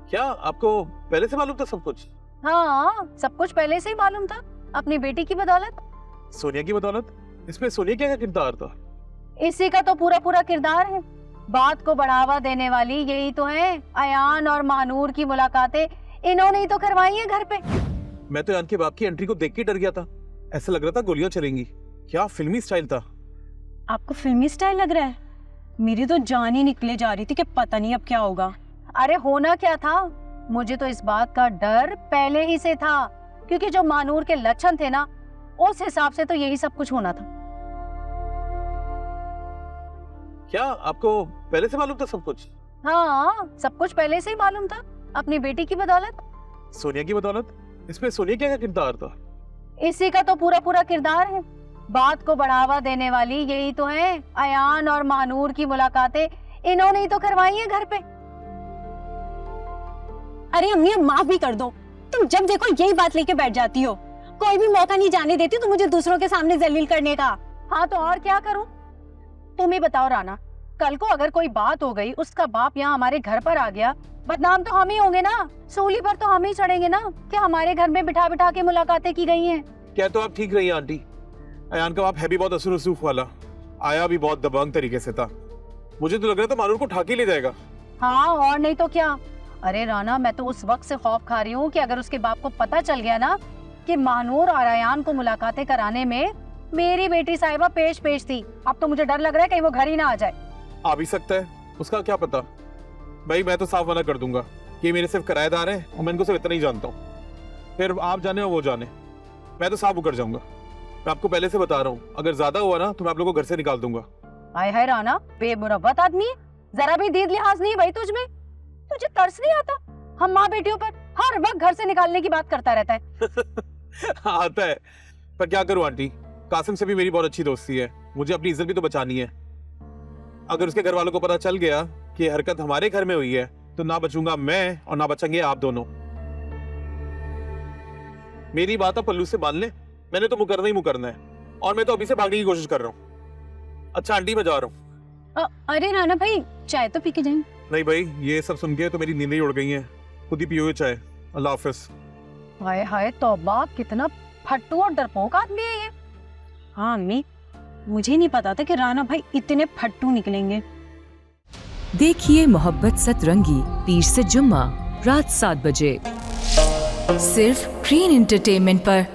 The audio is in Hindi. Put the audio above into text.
क्या आपको पहले से मालूम था सब कुछ? हाँ, सब कुछ पहले से ही मालूम था, अपनी बेटी की बदौलत। सोनिया की बदौलत? इसमें सोनिया क्या किरदार था? इसी का तो पूरा पूरा किरदार है। बात को बढ़ावा देने वाली यही तो है। अयान और महानूर की मुलाकातें इन्होंने ही तो करवाई है घर पे। मैं तो अयान के बाप की एंट्री को देख के डर गया था। ऐसा लग रहा था गोलियां चलेंगी। क्या फिल्मी स्टाइल था। आपको फिल्मी स्टाइल लग रहा है? मेरी तो जान ही निकले जा रही थी कि पता नहीं अब क्या होगा। अरे होना क्या था, मुझे तो इस बात का डर पहले ही से था, क्योंकि जो महानूर के लक्षण थे ना, उस हिसाब से तो यही सब कुछ होना था। क्या आपको पहले से मालूम था सब कुछ? हाँ, सब कुछ पहले से ही मालूम था, अपनी बेटी की बदौलत। सोनिया की बदौलत? इसमें सोनिया क्या किरदार था? इसी का तो पूरा पूरा किरदार है। बात को बढ़ावा देने वाली यही तो है। अयान और महानूर की मुलाकातें इन्होंने ही तो करवाई है घर पे। अरे अम्मी, अब माफ भी कर दो। तुम जब देखो यही बात लेके बैठ जाती हो। कोई भी मौका नहीं जाने देती तो मुझे दूसरों के सामने जलील करने का। हाँ तो और क्या करूं? तुम ही बताओ राना, कल को अगर कोई बात हो गई, उसका बाप यहाँ हमारे घर पर आ गया, बदनाम तो हम ही होंगे ना। सूली पर तो हम ही चढ़ेंगे ना कि हमारे घर में बिठा बिठा के मुलाकातें की गई हैं। क्या तो आप ठीक रही आंटी। अयान का बाप है भी बहुत असुर रसूख वाला, आया भी बहुत दबंग तरीके से था। मुझे तो लग रहा था महानूर को ठाके ले जाएगा। हाँ और नहीं तो क्या। अरे राना, मैं तो उस वक्त से खौफ खा रही हूँ कि अगर उसके बाप को पता चल गया ना कि महानूर और अयान को मुलाकातें कराने में मेरी बेटी साहिबा पेश थी, अब तो मुझे डर लग रहा है कहीं वो घर ही ना आ जाए। आ भी सकता है, उसका क्या पता। भाई मैं तो साफ मना कर दूंगा कि मेरे सिर्फ किराएदार हैं और मैं इनको सिर्फ इतना ही जानता हूँ। फिर आप जाने और वो जाने, मैं तो साफ मुकर जाऊंगा। मैं आपको पहले से बता रहा हूँ, अगर ज्यादा हुआ ना तो मैं आप लोगों को घर से निकाल दूंगा। हाय हाय राना, बेमुरव्वत आदमी है, जरा भी दीद लिहाज नहीं भाई तुझमें। तुझे तरस नहीं आता? हम माँ बेटियों पर हर वक्त घर से निकालने की बात करता रहता है। आता है, पर क्या करूं आंटी, कासिम से भी मेरी बहुत अच्छी दोस्ती है, मुझे अपनी इज्जत भी तो बचानी है। अगर उसके घर वालों को पता चल गया कि ये हरकत हमारे घर में हुई है तो ना बचूंगा मैं और ना बचेंगे आप दोनों। मेरी बात आप पल्लू से मान ले, मैंने तो मुकरना ही मुकरना है और मैं तो अभी से भागने की कोशिश कर रहा हूँ। अच्छा आंटी मैं जा रहा हूँ। अरे राना भाई, चाय तो पी के जाएं। नहीं भाई, ये सब सुन के तो मेरी नींदें ही उड़ गई हैं। खुद ही पियोगे चाय। अल्लाह हाफिज। हाय हाय तौबा, कितना फट्टू और डरपोक आदमी है ये। हाँ अम्मी, मुझे नहीं पता था कि राना भाई इतने फट्टू निकलेंगे। देखिए मोहब्बत सतरंगी पीर से जुम्मा रात 7 बजे सिर्फ ग्रीन एंटरटेनमेंट पर।